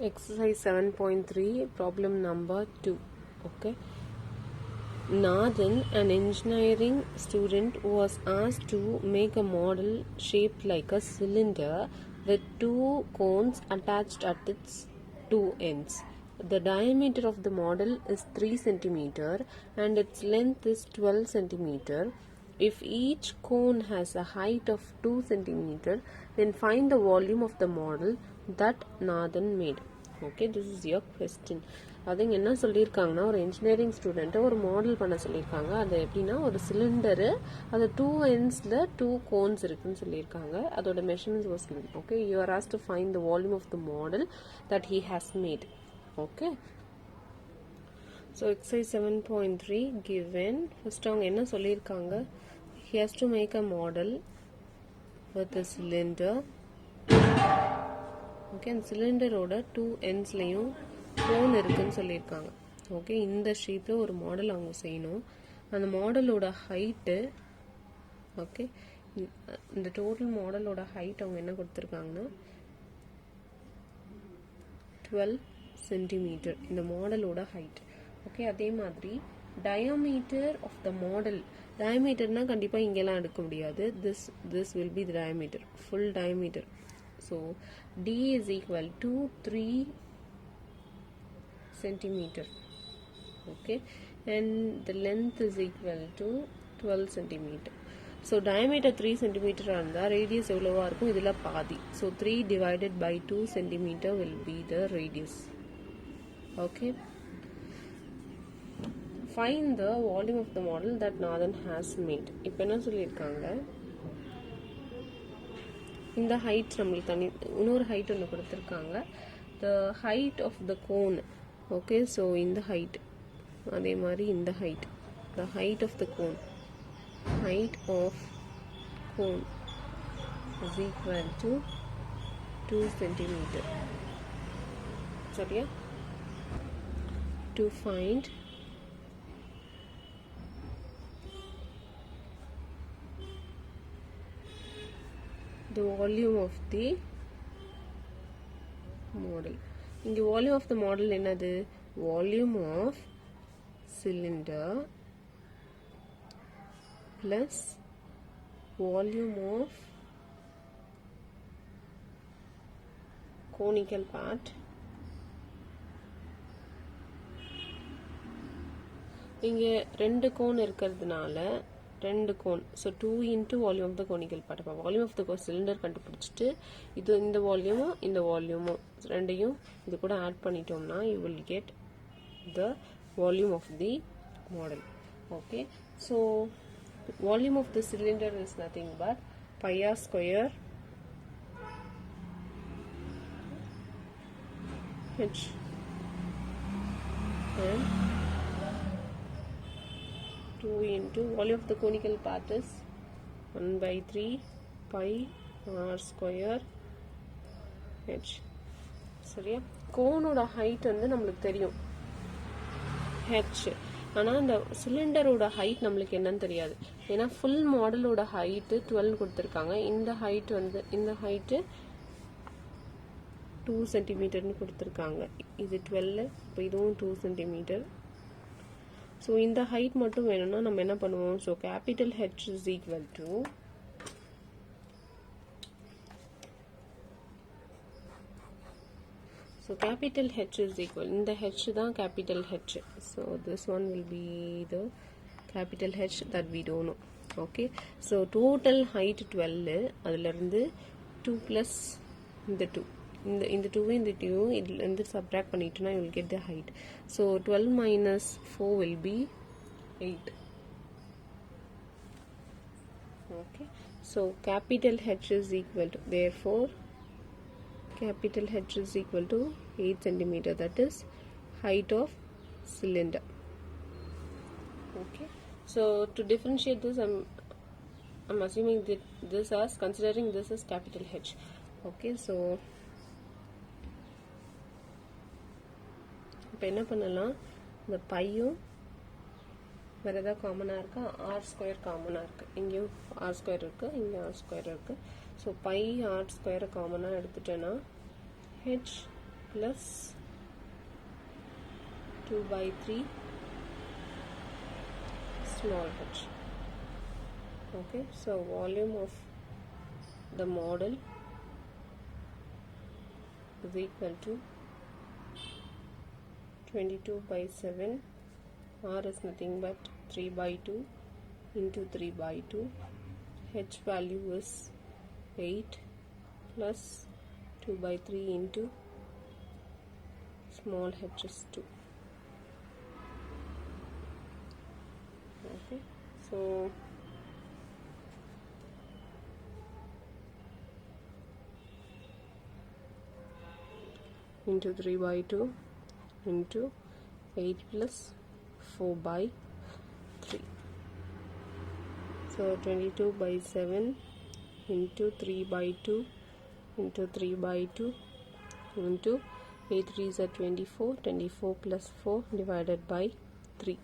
Exercise 7.3, problem number 2. Okay. Nathan, an engineering student, was asked to make a model shaped like a cylinder with two cones attached at its two ends. The diameter of the model is 3 cm and its length is 12 cm. If each cone has a height of 2 cm, then find the volume of the model that Nathan made. Okay, this is your question. அதுங்க என்ன சொல்லியிருக்காங்கன்னா, ஒரு engineering ஸ்டூடெண்ட்டை ஒரு model பண்ண சொல்லியிருக்காங்க. அது எப்படின்னா, ஒரு சிலிண்டரு, அது 2 ends-ல 2 கோன்ஸ் இருக்குன்னு சொல்லியிருக்காங்க. அதோட measurements was given. Okay, you are asked to find the volume of the model that he has made. Okay, so exercise 7.3 given. First அவங்க என்ன சொல்லியிருக்காங்க, he has to make a model with a cylinder. Okay, அந்த சிலிண்டரோட 2 ends-லையும் cone இருக்குன்னு சொல்லியிருக்காங்க. Okay, இந்த ஷேப்பில் ஒரு model அவங்க செய்யணும். அந்த மாடலோட ஹைட்டு, ஓகே, இந்த டோட்டல் மாடலோட ஹைட் அவங்க என்ன கொடுத்துருக்காங்கன்னா 12 cm இந்த மாடலோட ஹைட். ஓகே, அதே மாதிரி டயாமீட்டர் ஆஃப் த மாடல், டயாமீட்டர்னா கண்டிப்பாக இங்கெல்லாம் எடுக்க முடியாது. This will be the diameter, full diameter. So D is equal to 3 cm. Okay, and the length is equal to 12 cm. So diameter 3 cm இருந்தா radius எவ்வளவா இருக்கும், இதுல பாதி. So 3 divided by 2 cm will be the radius. Okay, find the volume of the model that Nathan has made. இப்போ என்ன சொல்லியிருக்காங்க, இந்த height நம்மளுக்கு தனி இன்னொரு ஹைட் ஒன்று கொடுத்துருக்காங்க, the height of the cone. Okay, so இந்த ஹைட், அதே மாதிரி இந்த height, the height of the cone, height of cone is equal to 2 cm. சரியா? To find the volume of the model. இங்க volume of the model என்னது, volume of cylinder plus volume of conical part. இங்க ரெண்டு cone இருக்கிறதுனால 2 cone, so 2 into volume of the conical part. அப்போ volume of the cylinder கண்டுபிடிச்சிட்டு இது இந்த வால்யூமும் இந்த வால்யூமும் ரெண்டையும் இது கூட ஆட் பண்ணிட்டோம்னா you will get the volume of the model. Okay, so volume of the cylinder is nothing but pi r square h and 2 into volume of the conical part is 1/3 pi r square h. சரியா? கோனோட height வந்து நம்மளுக்கு தெரியும் h, ஆனால் இந்த சிலிண்டரோட height நம்மளுக்கு என்னன்னு தெரியாது. ஏன்னா ஃபுல் மாடலோட ஹைட்டு 12 கொடுத்துருக்காங்க. இந்த ஹைட் வந்து இந்த ஹைட்டு 2 cm கொடுத்துருக்காங்க. இது 12, இப்போ இதுவும் 2 cm. ஸோ இந்த ஹைட் மட்டும் வேணும்னா நம்ம என்ன பண்ணுவோம், so capital H is equal to capital H is equal, இந்த H தான் capital H. So this one will be the capital H that we don't know. Okay, so total height 12, அதிலிருந்து 2 plus இந்த 2, இந்த 2 இந்த 2 இதிலிருந்து subtract பண்ணிட்டோம்னா you will get the height. So 12 minus 4 will be 8. Okay, so capital H is equal to, therefore capital H is equal to 8 cm, that is height of cylinder. Okay, so to differentiate this I'm assuming that this as considering this as capital H. Okay, so இப்போ என்ன பண்ணலாம், இந்த பையும் வேறு எதாவது காமனாக இருக்கா, R square காமனாக இருக்குது, இங்கேயும் ஆர் ஸ்கொயர் இருக்குது, இங்கேயும் ஆர் ஸ்கொயர் இருக்குது. ஸோ பை ஆர் ஸ்கொயரை காமனாக எடுத்துட்டேன்னா H plus 2 by 3 small h. Okay, so volume of the model is equal to 22 by 7, r is nothing but 3 by 2 into 3 by 2, h value is 8 plus 2 by 3 into small h is 2. Okay, so into 3 by 2 into 8 plus 4 by 3. So 22 by 7 into 3 by 2 into 3 by 2 into 8 3s are 24, 24 plus 4 divided by 3.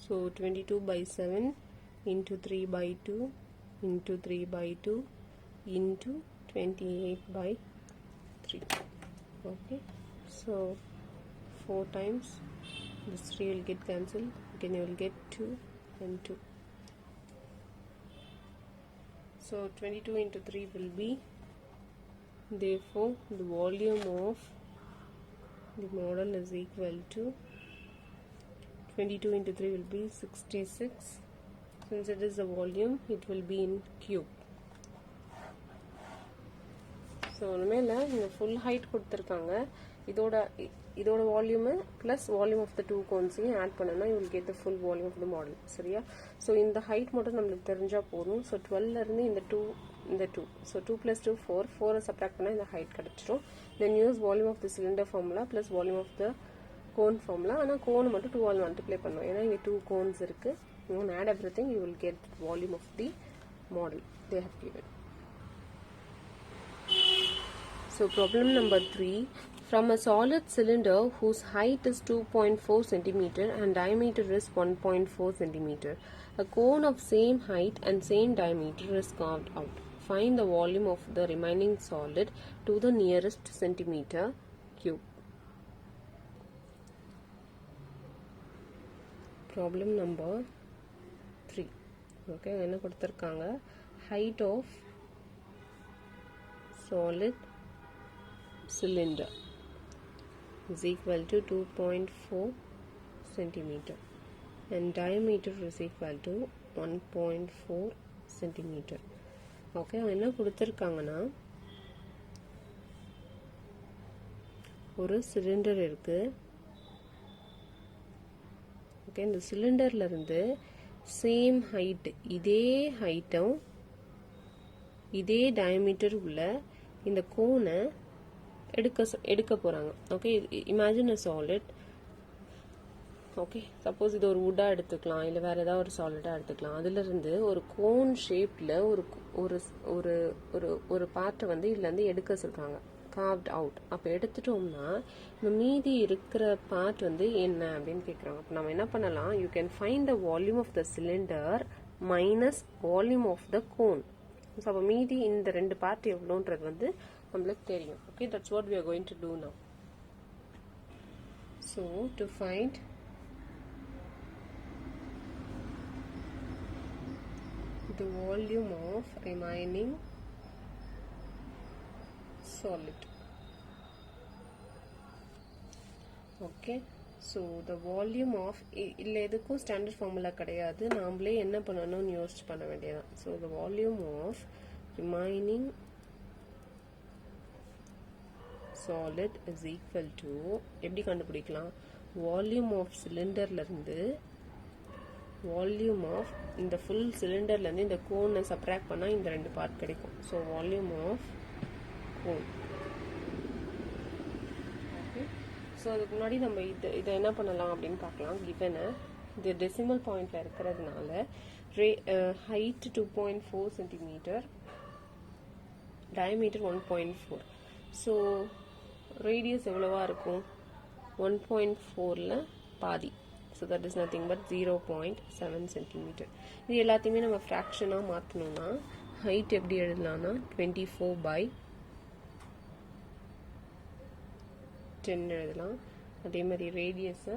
So 22 by 7 into 3 by 2 into 3 by 2 into 28 by 3. Okay, so 4 times this 3 will get cancelled, again you will get 2 and 2. So 22 into 3 will be, therefore the volume of the model is equal to 22 into 3 will be 66. Since it is a volume, it will be in cube. So ஒன்றுமேல இந்த full height கொடுத்துருக்காங்க, இதோட volume plus volume of the two கோன்ஸையும் add பண்ணோன்னா you will get the full volume of the model. சரியா? So இந்த height மட்டும் நம்மளுக்கு தெரிஞ்சால் போதும். ஸோ 12லேருந்து இந்த 2 ஸோ 2 + 2 4 4 சப்ராக்ட் பண்ணால் இந்த ஹைட் கிடச்சிரும். Then use volume of the cylinder formula plus volume of the cone formula. ஆனால் கோன் மட்டும் 2 ஆல் மல்டிப்ளை பண்ணும், ஏன்னா இங்கே 2 கோன்ஸ் இருக்குது. You add everything, you will get volume of the model they have given. So problem number 3, from a solid cylinder whose height is 2.4 cm and diameter is 1.4 cm, a cone of same height and same diameter is carved out. Find the volume of the remaining solid to the nearest centimeter cube. Problem number 3. Okay, என்ன கொடுத்திருக்காங்க, height of solid cylinder is equal to 2.4 centimeter and diameter is equal to 1.4 centimeter. Okay, என்ன கொடுத்திருக்காங்கன்னா, ஒரு cylinder இருக்கு. Okay, இந்த சிலிண்டர்ல இருந்து same height, இதே ஹைட்டும் இதே diameter உள்ள இந்த கோனை எடுக்க போறாங்க. Okay, imagine a solid. Okay, suppose இது ஒரு வுட்டா எடுத்துக்கலாம், இல்லை வேற ஏதாவது ஒரு சாலிடா எடுத்துக்கலாம். அதுல இருந்து ஒரு கோன் ஷேப்ல ஒரு ஒரு ஒரு ஒரு பார்ட்டை வந்து இதுல இருந்து எடுக்க சொல்றாங்க, கார்வ்ட் அவுட். அப்போ எடுத்துட்டோம்னா இந்த மீதி இருக்கிற பார்ட் வந்து என்ன அப்படின்னு கேட்குறாங்க. அப்போ நம்ம என்ன பண்ணலாம், you can find the volume of the cylinder minus volume of the cone. So அப்போ மீதி இந்த ரெண்டு பார்ட் எவ்வளோன்றது வந்து நம்மளுக்கு தெரியும். Okay, that's what we are going to do now. So to find the volume of remaining solid. Okay, so the volume of இல்ல எதுக்கும் ஸ்டாண்டர்ட் ஃபார்முலா கிடையாது, நாமளே என்ன பண்ணணும்னு யோசிச்சு பண்ண வேண்டியதான். So the volume of remaining solid is equal to, எப்படி கண்டுபிடிக்கலாம், வால்யூம் ஆஃப் சிலிண்டர்ல இருந்து வால்யூம் ஆஃப் இந்த ஃபுல் சிலிண்டர்ல இருந்து இந்த கோனை சப்ராக்ட் பண்ணா இந்த ரெண்டு பார்ட் கிடைக்கும். So volume of cone. Okay, so அதுக்கு முன்னாடி நம்ம இதை என்ன பண்ணலாம் அப்படின்னு பார்க்கலாம். கிவனை இது டெசிமல் பாயிண்ட்ல இருக்கிறதுனால height 2.4 centimetre, diameter 1.4. So radius எவ்வளவா இருக்கும், 1.4ல பாதி. So that is nothing but 0.7 centimeter. இது எல்லாத்தையுமே நம்ம ஃப்ராக்ஷனாக மாற்றணும்னா ஹைட் எப்படி எழுதலாம்னா 24/10 எழுதலாம். அதே மாதிரி ரேடியஸை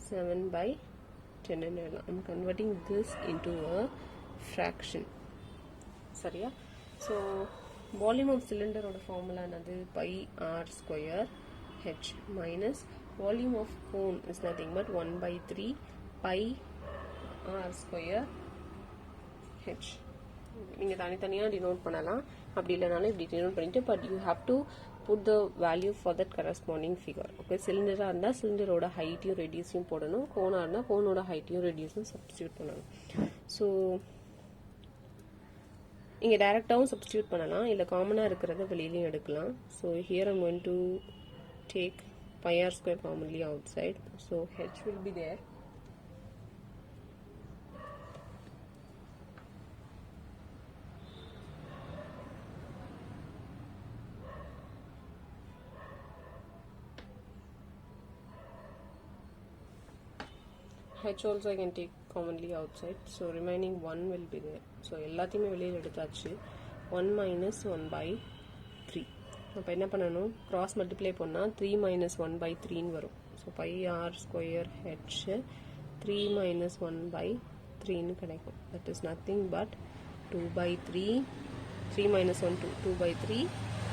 7/10 எழுதலாம். I'm converting this into a fraction. சரியா? ஸோ வால்யூம் ஆஃப் சிலிண்டரோட ஃபார்முலா என்னது? πr² h minus volume of cone is nothing but 1/3 πr² h. நீங்கள் தனித்தனியாக டினோட் பண்ணலாம், அப்படி இல்லைனாலும் இப்படி டினோட் பண்ணிட்டு, but you have to put the value for that corresponding figure. Okay, சிலிண்டராக இருந்தால் சிலிண்டரோட ஹைட்டையும் ரெடியூஸையும் போடணும், கோனாக இருந்தால் கோனோட ஹைட்டையும் ரெடியூஸும் சப்ஸ்டியூட் பண்ணணும். ஸோ இங்கே டைரெக்டாகவும் சப்ஸ்டியூட் பண்ணலாம், இல்லை காமனாக இருக்கிறத வெளியிலையும் எடுக்கலாம். So here I'm going to take πr² commonly outside, so h will be there. h also I can take commonly outside, so remaining 1 will be there. So எல்லாத்தையுமே வெளியில் எடுத்தாச்சு. 1 minus 1/3. அப்போ என்ன பண்ணணும்? cross multiply பண்ணால் 3 minus 1/3 வரும். So πr² h 3 minus 1/3 கிடைக்கும். that is nothing but 2/3. 3 minus 1 2/3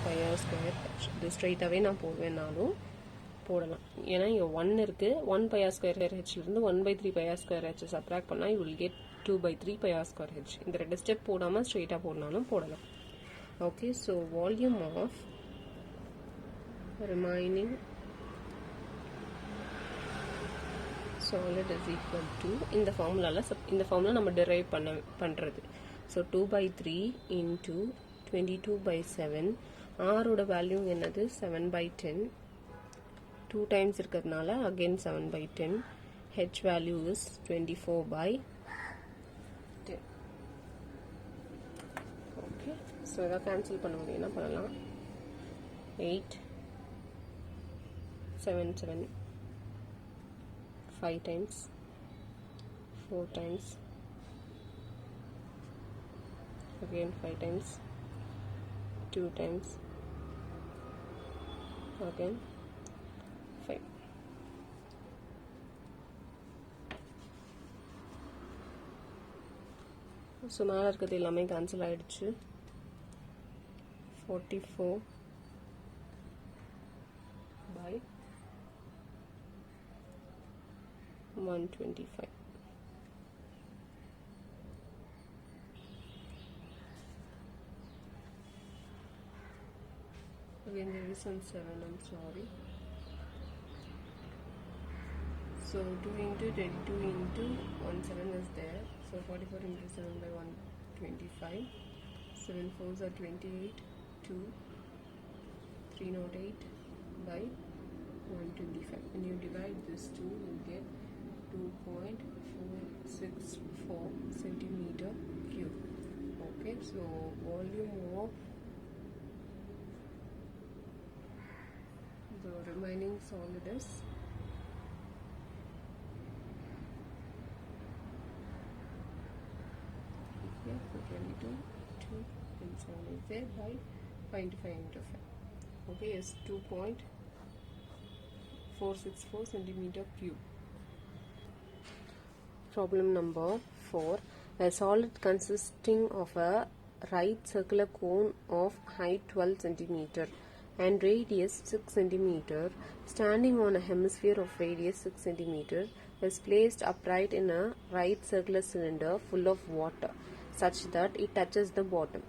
πr² h. இது ஸ்ட்ரைட்டாகவே நான் போடுவேன்னாலும் போடலாம், ஏன்னா இங்கே 1 இருக்குது. 1 πr² hலேருந்து 1/3 πr² h சப்ராக்ட் பண்ணால் you will get 2/3 πr² h. இந்த 2 ஸ்டெப் போடாமல் ஸ்ட்ரெயிட்டாக போடனாலும் போடலாம். Okay, so volume of remaining solid is equal to இந்த ஃபார்முலா நம்ம டிரைவ் பண்ணுறது. ஸோ 2/3 into 22/7. ஆரோட வேல்யூ என்னது? 7/10. 2 times இருக்கிறதுனால again 7/10. h value is 24/10. Okay, so இதை கேன்சல் பண்ண முடியும், என்ன பண்ணலாம்? 8 7 7 5 times 4 times again 5 times 2 times again 5. So மேலே இருக்கிறது எல்லாமே கேன்சல் ஆகிடுச்சு. 44/125. Again there is some 7, I'm sorry. So 2 into 22 into 17 is there. So 44 into 7/125. 7 4s are 28. 2 308/125. When you divide this 2, you get 2.464 centimeter cube. Okay, so volume of the remaining solid is here, 22 2 and 7 is there by 5 into 5 into 5. Okay, is 2.464 centimeter cube. Problem number 4. A solid consisting of a right circular cone of height 12 centimeter and radius 6 centimeter standing on a hemisphere of radius 6 centimeter is placed upright in a right circular cylinder full of water such that it touches the bottom.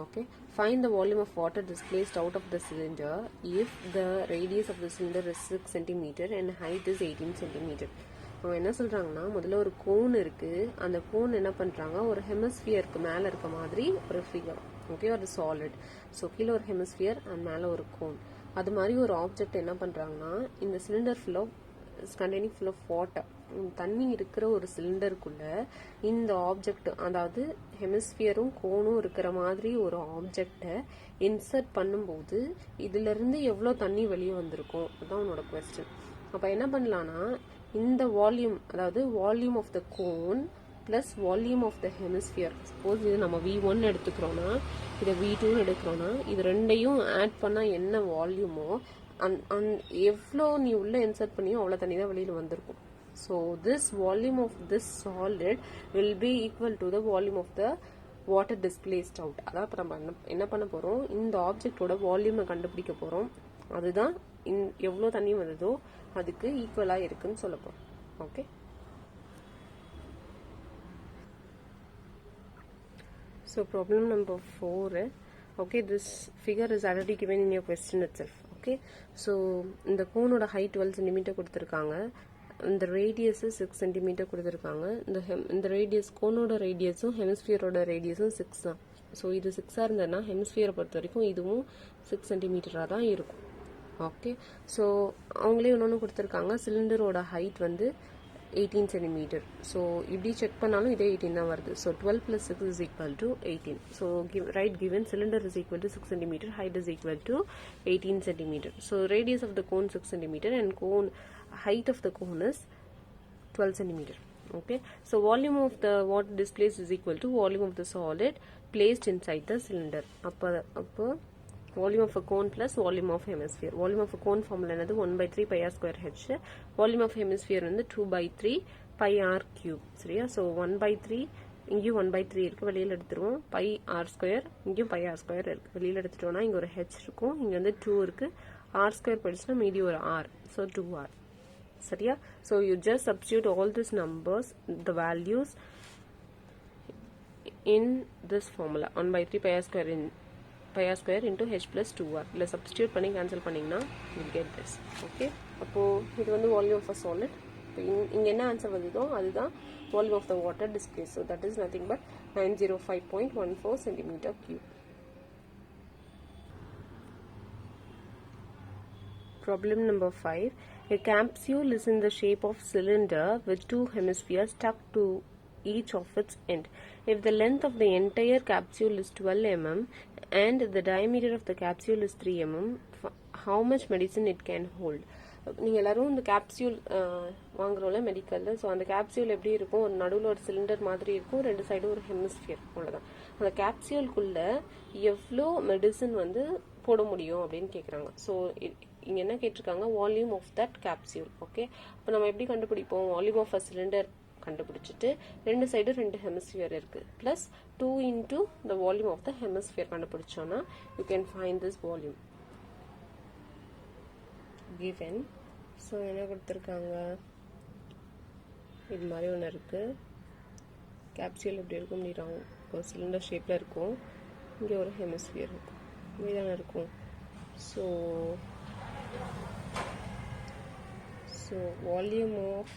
Okay, find the volume of water displaced out of the cylinder if the radius of the cylinder is 6 centimeter and height is 18 centimeter. அவங்க என்ன சொல்கிறாங்கன்னா, முதல்ல ஒரு cone இருக்குது, அந்த cone என்ன பண்ணுறாங்க, ஒரு ஹெமிஸ்பியருக்கு மேலே இருக்க மாதிரி ஒரு ஃபிகர். ஓகே, ஒரு சாலிட். ஸோ கீழே ஒரு ஹெமிஸ்பியர் அண்ட் மேலே ஒரு கோன். அது மாதிரி ஒரு ஆப்ஜெக்ட் என்ன பண்ணுறாங்கன்னா, இந்த cylinder full of containing full of water, தண்ணி இருக்கிற ஒரு சிலிண்டருக்குள்ளே இந்த ஆப்ஜெக்ட், அதாவது ஹெமிஸ்பியரும் கோனும் இருக்கிற மாதிரி ஒரு ஆப்ஜெக்டை இன்சர்ட் பண்ணும்போது இதிலிருந்து எவ்வளோ தண்ணி வெளியே வந்திருக்கும், அதுதான் உன்னோட கொஸ்டின். அப்போ என்ன பண்ணலான்னா, இந்த வால்யூம், அதாவது volume of the cone plus volume of the hemisphere. Suppose இது நம்ம V1 எடுத்துக்கிறோன்னா இதை V2 எடுக்கிறோன்னா இது ரெண்டையும் ஆட் பண்ணால் என்ன வால்யூமோ எவ்வளோ நீ உள்ளே இன்சர்ட் பண்ணியோ அவ்வளோ தண்ணி தான் வெளியில் வந்திருக்கும். So this volume of this solid will be equal to the volume of the water displaced out. அதான் இப்போ நம்ம என்ன பண்ண போகிறோம், இந்த ஆப்ஜெக்டோட வால்யூமை கண்டுபிடிக்க போகிறோம். அதுதான் எவ்வளோ தண்ணி வந்ததோ அதுக்கு ஈக்குவலாக இருக்குன்னு சொல்ல போகிறோம். Okay, so problem number 4. Okay, this figure is already given in your question itself. Okay, so இந்த கோனோட height 12 cm கொடுத்திருக்காங்க, இந்த radius 6 cm கொடுத்திருக்காங்க. இந்த radius கோனோட radiusம் ஹெமிஸ்பியரோட radiusம் 6 தான். ஸோ இது 6 இருந்ததுன்னா ஹெமிஸ்பியரை பொறுத்த வரைக்கும் இதுவும் 6 cm தான் இருக்கும். ஓகே, ஸோ அவங்களே இன்னொன்று கொடுத்துருக்காங்க, சிலிண்டரோட ஹைட் வந்து 18 cm. ஸோ இப்படி செக் பண்ணாலும் இதே 18 தான் வருது. So 12 plus 6 is equal to 18. So given cylinder is equal to 6 cm, height is equal to 18 cm. So radius of the cone 6 cm and height of the cone is 12 cm. Okay, so volume of the water displaced is equal to volume of the solid placed inside the cylinder. அப்போ volume of a cone plus volume of hemisphere. Volume of a cone formula என்னது 1/3 pi r square h. Volume of hemisphere வந்து 2/3 pi r cube. சரியா? so 1/3 இங்கேயும் 1/3 இருக்கு, வெளியில் எடுத்துருவோம். pi r square இங்கேயும் pi r square இருக்கு, வெளியில் எடுத்துட்டோம்னா இங்கே ஒரு h இருக்கும், இங்கே வந்து 2 இருக்கு, r square படிச்சுன்னா மீதி ஒரு r, so 2r. சரியா? so you just substitute all these numbers, the values in this formula 1/3 pi r square into h plus 2r. இல்லை substitute பண்ணி cancel பண்ணிங்கன்னா you'll get this. okay, அப்போது இது வந்து volume of a solid. இப்போ இங்கே என்ன ஆன்சர் வந்ததோ அதுதான் volume of the water displaced. so that is nothing but 905.14 centimeter cube. Problem number 5. A capsule is in the shape of cylinder with two hemispheres stuck to each of its end. If the length of the entire capsule is 12 mm and the diameter of the capsule is 3 mm, how much medicine it can hold? நீங்கள் எல்லாரும் இந்த capsule வாங்குறோம்ல மெடிக்கலில். So அந்த capsule எப்படி இருக்கும், ஒரு நடுவில் ஒரு சிலிண்டர் மாதிரி இருக்கும், ரெண்டு சைடும் ஒரு ஹெமிஸ்பியர், அவ்வளோதான். அந்த கேப்சியூலுக்குள்ளே எவ்வளோ மெடிசன் வந்து போட முடியும் அப்படின்னு கேட்குறாங்க. ஸோ இங்கே என்ன கேட்டிருக்காங்க, volume of that capsule. Okay, அப்போ நம்ம எப்படி கண்டுபிடிப்போம், வால்யூம் ஆஃப் அ சிலிண்டர் கண்டுபிடிச்சிட்டு ரெண்டு சைடு ரெண்டு ஹெமிஸ்பியர் இருக்கு, plus 2 into the volume of the hemisphere கண்டுபிடிச்சோன்னா you can find this volume given. So என்ன கொடுத்துருக்காங்க, இது மாதிரி ஒன்று இருக்கு, கேப்சியூல் எப்படி இருக்கும், இப்படி ஒரு சிலிண்டர் ஷேப்பில் இருக்கும், இங்கே ஒரு ஹெமிஸ்பியர் இருக்கும், இப்படி தானே இருக்கும். So volume of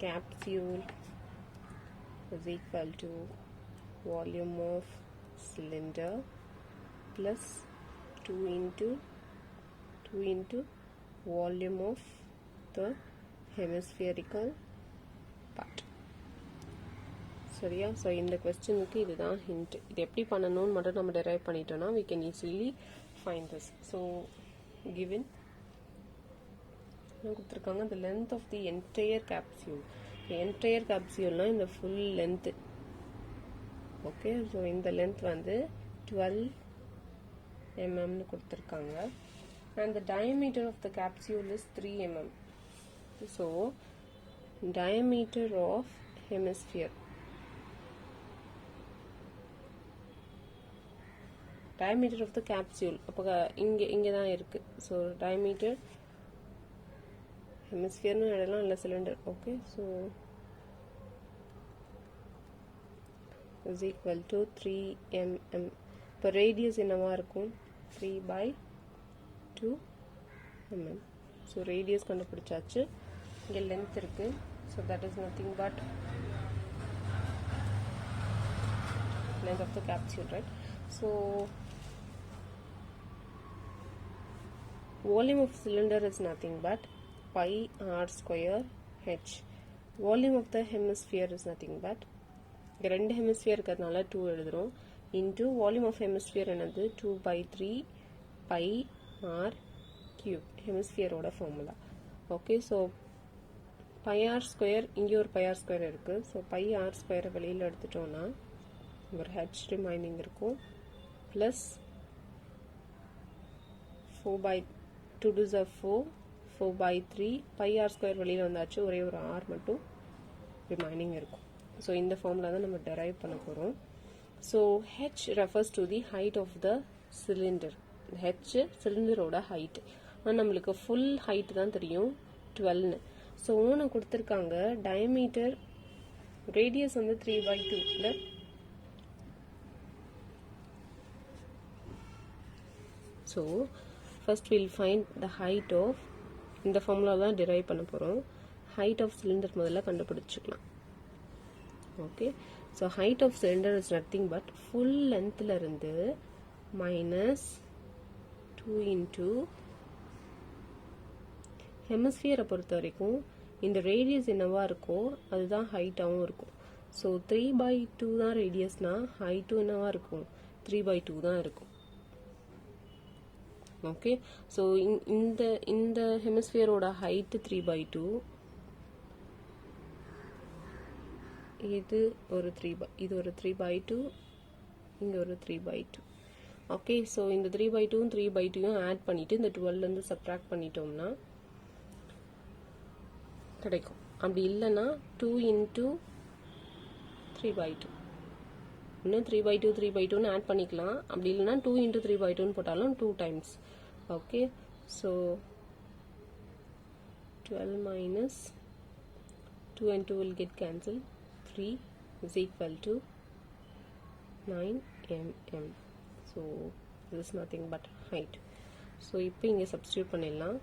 capsule is equal to volume of cylinder plus 2 into volume of the hemispherical part. சரியா? ஸோ இந்த கொஸ்டினுக்கு இதுதான் ஹிண்ட். இது எப்படி பண்ணணும்னு மட்டும் நம்ம டெரைவ் பண்ணிட்டோம்னா we can easily find this. so given கொடுத்துருக்காங்க the length of the entire capsule. entire capsuleனா இந்த full length. ஓகே, ஸோ இந்த length வந்து 12 mm கொடுத்துருக்காங்க and the diameter of the capsule is 3 mm. so diameter of hemisphere, diameter of the capsule அப்போ இங்கே தான் இருக்கு. So diameter ஹெமிஸ்பியர்னு இடலாம் இல்லை cylinder. Okay, so is equal to 3 mm. இப்போ ரேடியஸ் என்னவா இருக்கும், 3/2 mm. ஸோ ரேடியஸ் கண்டுபிடிச்சாச்சு. இங்கே லென்த் இருக்கு, so that is nothing but length of the capsule, right? so volume of cylinder is nothing but pi r square h. volume of the hemisphere is nothing but இங்கே ரெண்டு hemisphere இருக்கிறதுனால 2 எழுதுகிறோம், into volume of hemisphere என்னது 2/3 pi r cube, ஹெமிஸ்பியரோட formula. Okay, so pi r square இங்கே ஒரு pi r square இருக்குது. So pi r ஸ்கொயரை வெளியில் எடுத்துட்டோன்னா ஒரு ஹெச் ரிமைனிங் இருக்கும். Plus 4/2 2 is 4 4/3 pi r square வெளியில் வந்தாச்சு. ஒரே ஒரு ஆர் மட்டும் ரிமைனிங் இருக்கும். ஸோ இந்த ஃபார்மில் தான் நம்ம டெரைவ் பண்ண போகிறோம். So h refers to the height of the cylinder. H சிலிண்டரோட ஹைட். ஆனால் நம்மளுக்கு ஃபுல் ஹைட் தான் தெரியும் 12. ஸோ ஒன்று கொடுத்துருக்காங்க. டயமீட்டர் ரேடியஸ் வந்து 3/2 இல்லை. So first will find the height of. இந்த ஃபார்முலா தான் டிரைவ் பண்ண போகிறோம். ஹைட் ஆஃப் சிலிண்டர் முதல்ல கண்டுபிடிச்சிக்கலாம். Okay. So height of cylinder is nothing but full லென்த்தில் இருந்து மைனஸ் 2 இன்ட்டு ஹெமிஸ்பியரை பொறுத்த வரைக்கும் இந்த ரேடியஸ் என்னவா இருக்கோ அதுதான் ஹைட்டாகவும் இருக்கும். ஸோ 3/2 தான் ரேடியஸ்னா ஹைட்டும் என்னவா இருக்கும் 3/2 தான் இருக்கும். ஓகே. ஸோ இந்த இந்த ஹெமிஸ்பியரோட ஹைட்டு 3/2. இது ஒரு 3/2, இங்கே ஒரு 3/2. ஓகே. ஸோ இந்த 3/2 3/2 ஆட் பண்ணிவிட்டு இந்த 12லேருந்து சப்ட்ராக்ட் பண்ணிட்டோம்னா கிடைக்கும். அப்படி இல்லைன்னா 2 இன்ட்டு 3/2. இன்னும் 3/2 3/2ன்னு ஆட் பண்ணிக்கலாம். அப்படி இல்லைன்னா 2 இன்ட்டு 3/2ன்னு போட்டாலும் 2 times. Okay. So 12 minus 2 and 2 will get cancelled. 3 is equal to 9 mm. So this is nothing but height. So இப்போ இங்கே substitute பண்ணிடலாம்.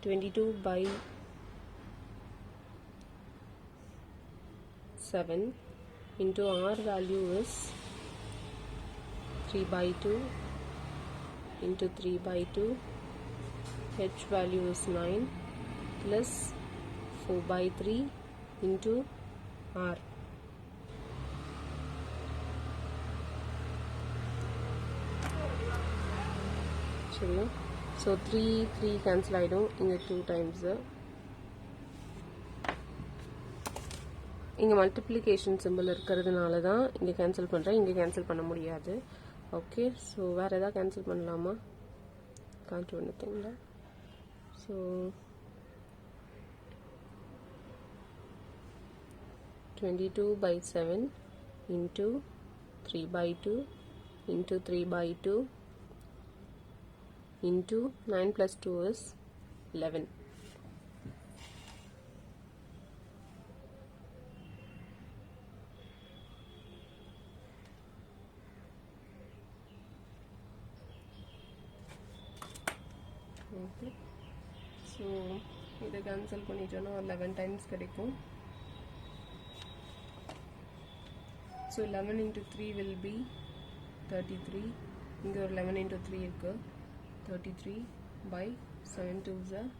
22/7 into R value is 3/2 into 3/2. H value is 9 plus 4/3 into R. சரியா? So 3 cancel ஆகிடும். இங்கே 2 times. இங்கே multiplication simple இருக்கிறதுனால தான் இங்கே கேன்சல் பண்ணுறேன். இங்கே கேன்சல் பண்ண முடியாது. ஓகே. ஸோ வேறு எதாவது கேன்சல் பண்ணலாமா? காண்ட் ஒன்றுத்திங்களா? So 22/7 into 3/2 into 3/2 into 9 plus 2 is 11. Okay. So இதை கேன்சல் பண்ணிட்டோன்னா 11 டைம்ஸ் கிடைக்கும். So 11 into 3 will be 33. இங்கே ஒரு 11 into 3 இருக்கு. 33/7 2s are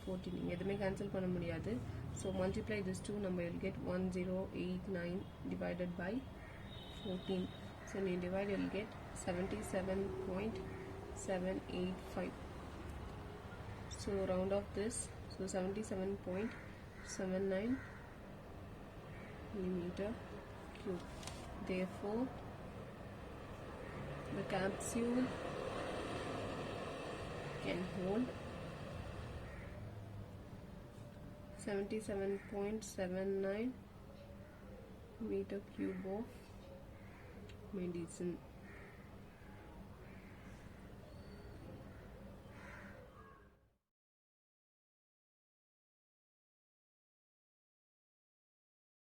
14. இங்கே எதுவுமே கேன்சல் பண்ண முடியாது. ஸோ மல்டிப்ளை திஸ் 2 நம்ம will get 1089 divided by 14. So நீ divide will get 77.785. So round off this. So 77.79 millimeter cube. Therefore the capsule can hold 77.79 meter cube of medicine.